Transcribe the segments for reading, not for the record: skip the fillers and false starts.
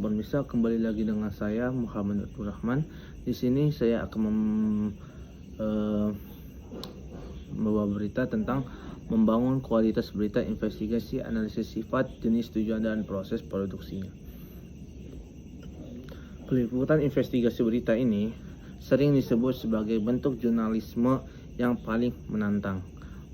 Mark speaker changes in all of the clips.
Speaker 1: pemirsa, kembali lagi dengan saya Muhammad Abdul Rahman. Di sini saya akan membawa berita tentang membangun kualitas berita, investigasi, analisis sifat, jenis, tujuan, dan proses produksinya. Peliputan investigasi berita ini sering disebut sebagai bentuk jurnalisme yang paling menantang.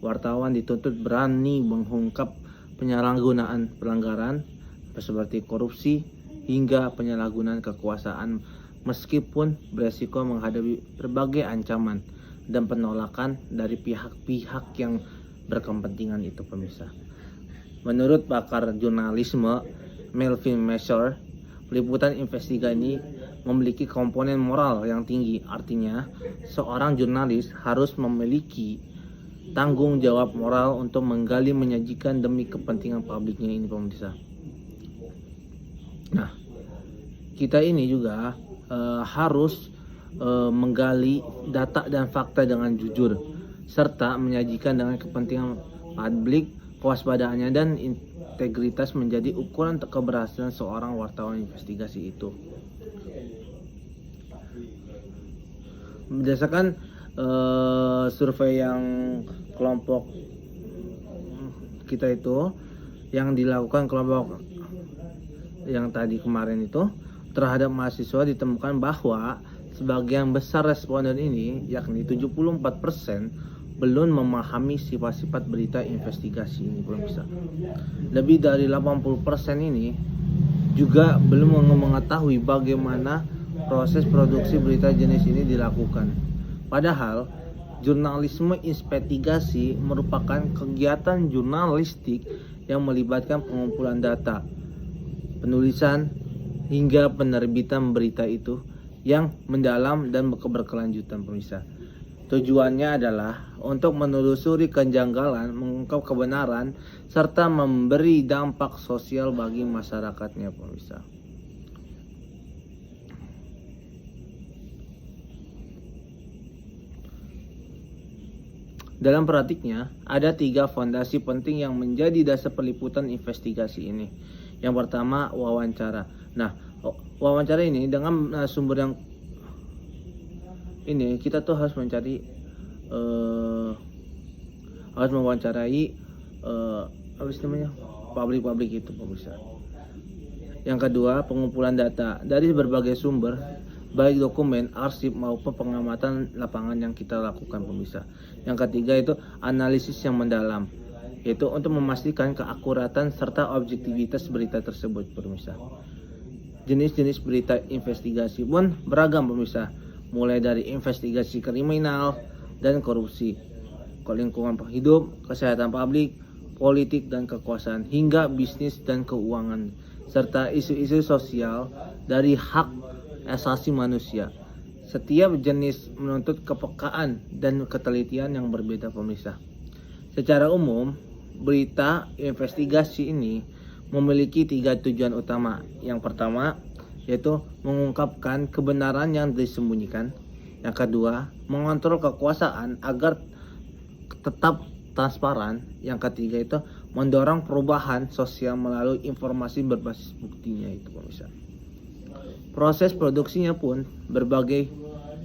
Speaker 1: Wartawan dituntut berani mengungkap penyalahgunaan pelanggaran seperti korupsi hingga penyalahgunaan kekuasaan, meskipun beresiko menghadapi berbagai ancaman dan penolakan dari pihak-pihak yang berkepentingan itu, pemirsa. Menurut pakar jurnalisme Melvin Messer, peliputan investigasi ini memiliki komponen moral yang tinggi. Artinya, seorang jurnalis harus memiliki tanggung jawab moral untuk menggali, menyajikan demi kepentingan publiknya ini, pemirsa. Nah, kita ini juga harus menggali data dan fakta dengan jujur, serta menyajikan dengan kepentingan publik. Kewaspadaannya dan integritas menjadi ukuran keberhasilan seorang wartawan investigasi itu. Berdasarkan survei yang kelompok kita itu, yang dilakukan kelompok yang tadi kemarin itu terhadap mahasiswa, ditemukan bahwa sebagian besar responden ini, yakni 74%, belum memahami sifat-sifat berita investigasi ini, pemirsa. Lebih dari 80% ini juga belum mengetahui bagaimana proses produksi berita jenis ini dilakukan. Padahal jurnalisme investigasi merupakan kegiatan jurnalistik yang melibatkan pengumpulan data, penulisan, hingga penerbitan berita itu yang mendalam dan berkelanjutan, pemirsa. Tujuannya adalah untuk menelusuri kejanggalan, mengungkap kebenaran, serta memberi dampak sosial bagi masyarakatnya, pemirsa. Dalam praktiknya, ada 3 fondasi penting yang menjadi dasar peliputan investigasi ini. Yang pertama, wawancara. Nah, wawancara ini dengan sumber yang ini, kita tuh harus mencari harus mewawancarai publik itu, pemirsa. Yang kedua, pengumpulan data dari berbagai sumber, baik dokumen, arsip maupun pengamatan lapangan yang kita lakukan, pemirsa. Yang ketiga itu analisis yang mendalam, yaitu untuk memastikan keakuratan serta objektivitas berita tersebut, pemirsa. Jenis-jenis berita investigasi pun beragam, pemirsa, mulai dari investigasi kriminal dan korupsi, lingkungan hidup, kesehatan publik, politik dan kekuasaan, hingga bisnis dan keuangan, serta isu-isu sosial dari hak asasi manusia. Setiap jenis menuntut kepekaan dan ketelitian yang berbeda, pemirsa. Secara umum, berita investigasi ini memiliki 3 tujuan utama. Yang pertama, yaitu mengungkapkan kebenaran yang disembunyikan. Yang kedua, mengontrol kekuasaan agar tetap transparan. Yang ketiga itu mendorong perubahan sosial melalui informasi berbasis buktinya itu, pemirsa. Proses produksinya pun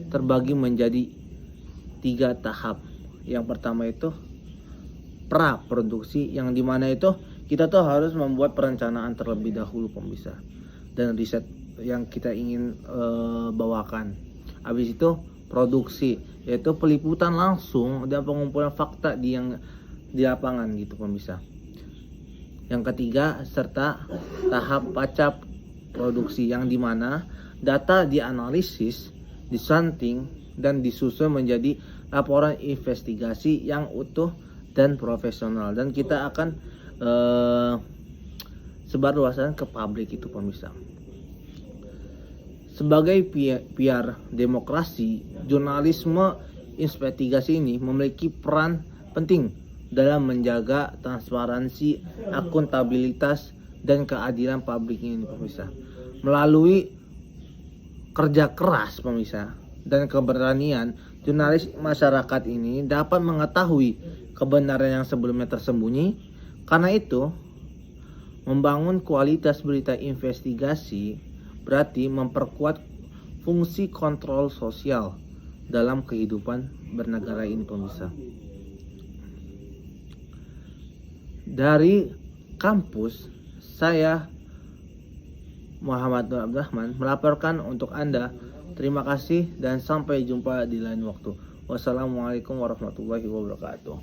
Speaker 1: terbagi menjadi 3 tahap. Yang pertama itu pra produksi, yang dimana itu kita tuh harus membuat perencanaan terlebih dahulu, pemirsa, dan riset yang kita ingin bawakan. Habis itu produksi, yaitu peliputan langsung dan pengumpulan fakta di lapangan gitu, pemirsa. Yang ketiga, serta tahap pasca produksi, yang dimana data dianalisis, disunting, dan disusun menjadi laporan investigasi yang utuh dan profesional, dan kita akan sebarluaskan ke publik itu, pemirsa. Sebagai pilar demokrasi, jurnalisme investigasi ini memiliki peran penting dalam menjaga transparansi, akuntabilitas, dan keadilan publiknya ini, pemirsa. Melalui kerja keras, pemirsa, dan keberanian, jurnalis masyarakat ini dapat mengetahui kebenaran yang sebelumnya tersembunyi. Karena itu, membangun kualitas berita investigasi berarti memperkuat fungsi kontrol sosial dalam kehidupan bernegara ini pemirsa. Dari kampus, saya Muhammad Nur Abdurrahman melaporkan untuk Anda. Terima kasih dan sampai jumpa di lain waktu. Wassalamualaikum warahmatullahi wabarakatuh.